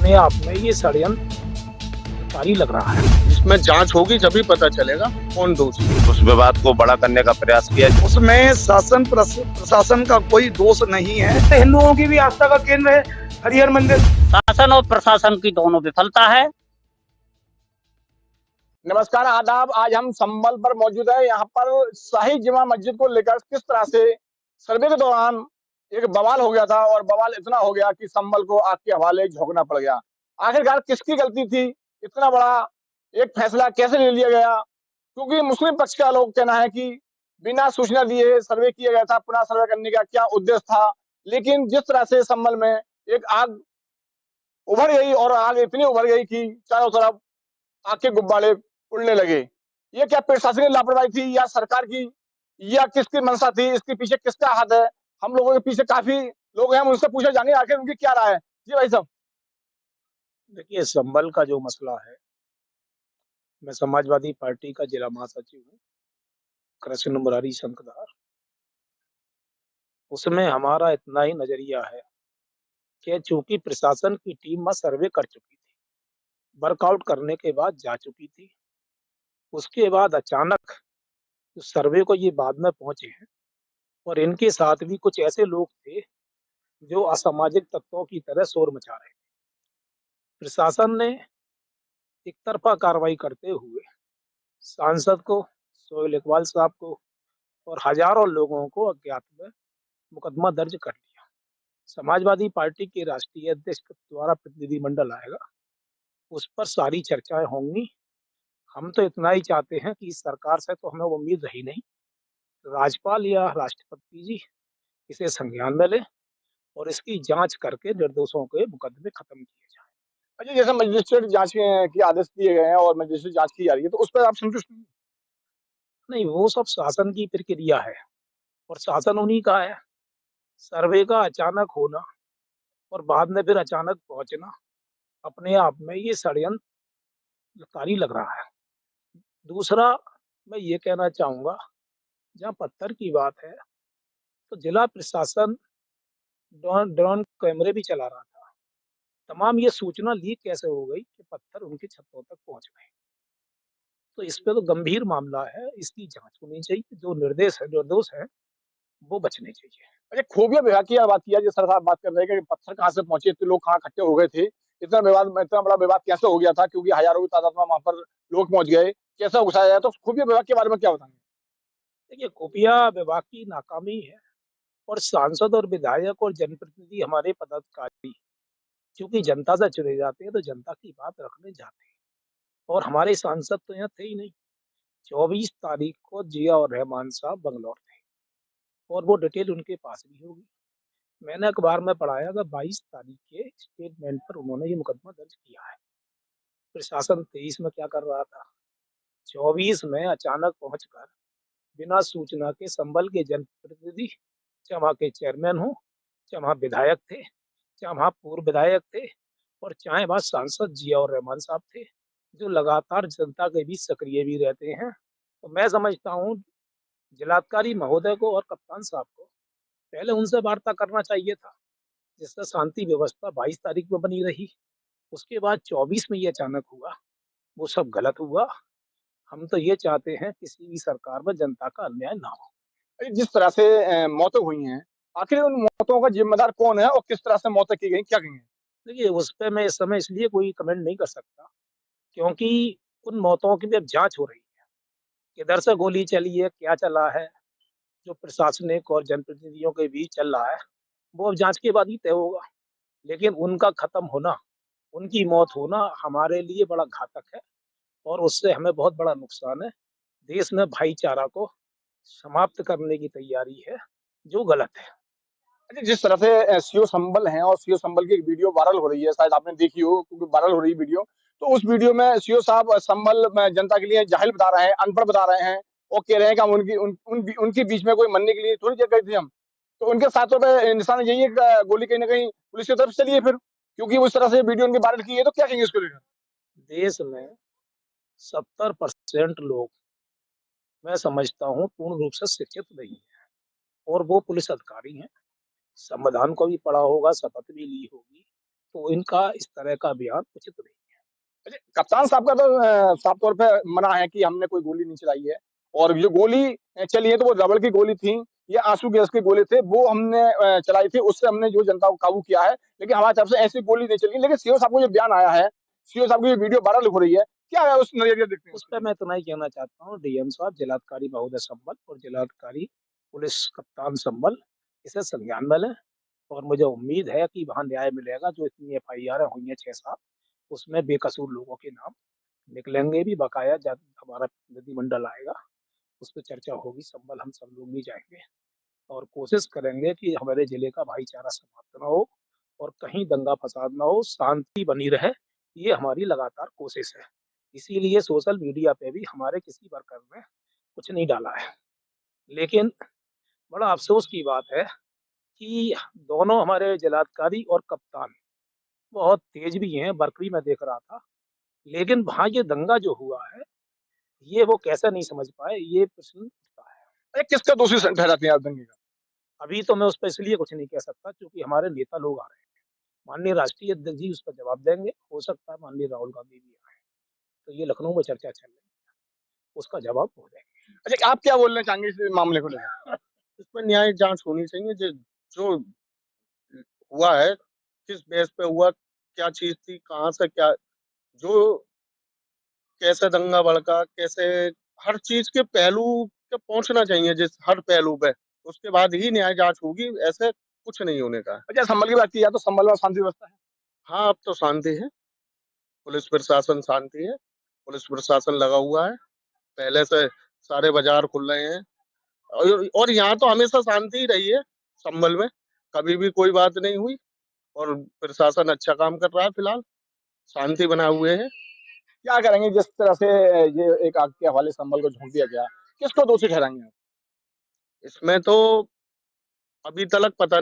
अपने आप में ये षड्यंत्रकारी लग रहा है। इसमें जांच होगी जब भी पता चलेगा कौन दोषी है। उस विवाद को बड़ा करने का प्रयास किया। उसमें शासन प्रशासन का कोई दोष नहीं है। हिंदुओं की भी आस्था का केंद्र है हरिहर मंदिर। शासन और प्रशासन की दोनों विफलता है। नमस्कार, आदाब। आज हम संभल पर मौजूद है। यहाँ पर शाही जुमा मस्जिद को लेकर किस तरह से सर्वे के दौरान एक बवाल हो गया था और बवाल इतना हो गया कि संभल को आग के हवाले झोंकना पड़ गया। आखिरकार किसकी गलती थी? इतना बड़ा एक फैसला कैसे ले लिया गया? क्योंकि मुस्लिम पक्ष का लोग कहना है कि बिना सूचना दिए सर्वे किया गया था। पुनः सर्वे करने का क्या उद्देश्य था? लेकिन जिस तरह से संभल में एक आग उभर गई और आग इतनी उभर गई कि चारों तरफ आग के गुब्बारे उड़ने लगे। ये क्या प्रशासनिक लापरवाही थी या सरकार की या किसकी मंशा थी? इसके पीछे किसका हाथ है? हम लोगों के पीछे काफी लोग हैं, हम उनसे पूछे जाएंगे आखिर उनकी क्या राय है। जी भाई साहब। देखिए, संभल का जो मसला है, मैं समाजवादी पार्टी का जिला महासचिव हूँ, कृष्ण मुरारी शंकदार। उसमें हमारा इतना ही नजरिया है कि चूंकि प्रशासन की टीम वहाँ सर्वे कर चुकी थी, वर्कआउट करने के बाद जा चुकी थी, उसके बाद अचानक उस सर्वे को ये बाद में पहुंचे हैं और इनके साथ भी कुछ ऐसे लोग थे जो असामाजिक तत्वों की तरह शोर मचा रहे थे। प्रशासन ने एक तरफा कार्रवाई करते हुए सांसद को, सोहेल इकबाल साहब को और हजारों लोगों को अज्ञात में मुकदमा दर्ज कर लिया। समाजवादी पार्टी के राष्ट्रीय अध्यक्ष द्वारा प्रतिनिधिमंडल आएगा, उस पर सारी चर्चाएं होंगी। हम तो इतना ही चाहते हैं कि इस सरकार से तो हमें उम्मीद रही नहीं, राज्यपाल या राष्ट्रपति जी इसे संज्ञान में ले और इसकी जांच करके निर्दोषों के मुकदमे खत्म किए जाए। अच्छा, जैसे मजिस्ट्रेट जांच के आदेश दिए गए हैं और मजिस्ट्रेट जांच की जा रही है, तो उस पर आप संतुष्ट नहीं? नहीं, वो सब शासन की प्रक्रिया है और शासन उन्हीं का है। सर्वे का अचानक होना और बाद में फिर अचानक पहुंचना अपने आप में ये षड्यंत्रकारी लग रहा है। दूसरा, मैं ये कहना चाहूंगा, जहाँ पत्थर की बात है तो जिला प्रशासन ड्रोन कैमरे भी चला रहा था। तमाम ये सूचना लीक कैसे हो गई कि पत्थर उनकी छतों तक पहुंच गए? तो इस पे तो गंभीर मामला है, इसकी जांच होनी चाहिए। जो निर्दोष है वो बचने चाहिए। अच्छा, खुफिया विभाग की बात किया, जिस तरह से आप बात कर रहे हैं कि पत्थर कहाँ से पहुंचे, इतने लोग कहाँ इकट्ठे हो गए थे, इतना बड़ा विवाद कैसे हो गया था? क्योंकि हजारों की तादाद में वहां पर लोग पहुंच गए, कैसे घुसाया जाए? तो खुफिया विभाग के बारे में क्या बताएंगे? देखिए, खुफिया विभाग की नाकामी है और सांसद और विधायक और जनप्रतिनिधि हमारे पदाधिकारी क्योंकि जनता से चुने जाते हैं तो जनता की बात रखने जाते हैं और हमारे सांसद तो यहाँ थे ही नहीं। 24 तारीख को जिया और रहमान साहब बंगलौर थे और वो डिटेल उनके पास भी होगी। मैंने अखबार में पढ़ाया था 22 तारीख के स्टेटमेंट पर उन्होंने ये मुकदमा दर्ज किया है। प्रशासन 23 में क्या कर रहा था? 24 में अचानक पहुंचकर बिना सूचना के संभल के जनप्रतिनिधि, चाहे वहाँ के चेयरमैन हो, चाहे वहाँ विधायक थे, चाहे वहाँ पूर्व विधायक थे और चाहे वहाँ सांसद जिया और रहमान साहब थे, जो लगातार जनता के बीच सक्रिय भी रहते हैं। तो मैं समझता हूँ जिलाधिकारी महोदय को और कप्तान साहब को पहले उनसे वार्ता करना चाहिए था, जिससे शांति व्यवस्था 22 तारीख में बनी रही। उसके बाद 24 में ये अचानक हुआ, वो सब गलत हुआ। हम तो ये चाहते हैं किसी भी सरकार में जनता का अन्याय ना हो। जिस तरह से मौतें हुई हैं, आखिर उन मौतों का जिम्मेदार कौन है और किस तरह से मौतें की गई, क्या कहेंगे? देखिए, उस पे मैं इस समय इसलिए कोई कमेंट नहीं कर सकता क्योंकि उन मौतों की भी अब जांच हो रही है। किधर से गोली चली है, क्या चला है, जो प्रशासनिक और जनप्रतिनिधियों के बीच चल रहा है, वो अब जांच के बाद ही तय होगा। लेकिन उनका खत्म होना, उनकी मौत होना हमारे लिए बड़ा घातक है और उससे हमें बहुत बड़ा नुकसान है। देश में भाईचारा को समाप्त करने की तैयारी है, जो गलत है। अच्छा, जिस तरह से सीओ संभल हैं और सीओ संभल की एक वीडियो वायरल हो रही है, शायद आपने देखी हो क्योंकि वायरल हो रही है वीडियो। तो उस वीडियो में सीओ साहब संभल में जनता के लिए जाहिल बता रहे हैं, अनपढ़ बता रहे हैं और कह रहे हैं कि हम उनके बीच में कोई मरने के लिए थोड़ी जगह थे हम। तो उनके साथों पे निशाना यही है कि गोली कहीं ना कहीं पुलिस की तरफ से चली है फिर, क्योंकि उस तरह से वीडियो उनकी वायरल की है। तो क्या कहेंगे इसको लेकर? देश में 70% लोग, मैं समझता हूँ, पूर्ण रूप से शिक्षित नहीं है और वो पुलिस अधिकारी हैं। संविधान को भी पढ़ा होगा, शपथ भी ली होगी। तो इनका इस तरह का अभियान उचित नहीं है। अच्छा, कप्तान साहब का तो साफ तौर पे मना है कि हमने कोई गोली नहीं चलाई है और जो गोली चली है तो वो रबड़ की गोली थी या आंसू गैस के गोले थे, वो हमने चलाई थी, उससे हमने जो जनता को काबू किया है। लेकिन हमारी तरफ से ऐसी गोली नहीं चली। लेकिन सीओ साहब को जो बयान आया है, सीओ साहब की जो वीडियो वायरल हो रही है, क्या है उस नजरिए देखते हैं उस उसको? पे मैं इतना ही कहना चाहता हूँ, डीएम साहब, जिलाधिकारी महोदय संभल और जिलाधिकारी पुलिस कप्तान संभल इसे संज्ञान में लें और मुझे उम्मीद है कि वहाँ न्याय मिलेगा। जो इतनी एफआईआर हुई हैं 6-7, उसमें बेकसूर लोगों के नाम निकलेंगे भी। बकाया जब हमारा प्रतिनिधिमंडल आएगा, उस पर चर्चा होगी। संभल हम सब लोग भी जाएंगे और कोशिश करेंगे कि हमारे जिले का भाईचारा समाप्त ना हो और कहीं दंगा फसाद ना हो, शांति बनी रहे। ये हमारी लगातार कोशिश है। इसीलिए सोशल मीडिया पे भी हमारे किसी वर्कर ने कुछ नहीं डाला है। लेकिन बड़ा अफसोस की बात है कि दोनों हमारे जिलाधिकारी और कप्तान बहुत तेज भी हैं, बरकरी मैं देख रहा था। लेकिन वहाँ ये दंगा जो हुआ है, ये वो कैसे नहीं समझ पाए, ये प्रश्न उठता है। अरे किसका दोषी ठहराते हैं आप दंगे का? अभी तो मैं उस पर इसलिए कुछ नहीं कह सकता क्योंकि हमारे नेता लोग आ रहे हैं। माननीय राष्ट्रीय अध्यक्ष जी उस पर जवाब देंगे। हो सकता है माननीय राहुल गांधी भी आए। तो ये लखनऊ में चर्चा चल रही है, उसका जवाब वो देंगे। अच्छा, आप क्या बोलना चाहेंगे इस मामले को लेकर? इसमें न्याय जांच होनी चाहिए। जो हुआ है, किस बेस पे हुआ, क्या चीज थी, कहाँ से क्या, जो कैसे दंगा भड़का, कैसे, हर चीज के पहलू पे पहुंचना चाहिए, जिस हर पहलू पे, उसके बाद ही न्याय जांच होगी। ऐसे कुछ नहीं होने का। अच्छा, संभल की बात की जाए तो संभल में शांति व्यवस्था है? हाँ, अब तो शांति है, पुलिस प्रशासन शांति है, पुलिस प्रशासन लगा हुआ है, पहले से सारे बाजार खुल रहे हैं और यहाँ तो हमेशा शांति ही रही है। संभल में कभी भी कोई बात नहीं हुई और प्रशासन अच्छा काम कर रहा है। फिलहाल शांति बनाए हुए है। क्या करेंगे जिस तरह से ये एक आग के हवाले संभल को झोंक दिया गया, किसको दोषी ठहराएंगे आप? इसमें तो अभी तक पता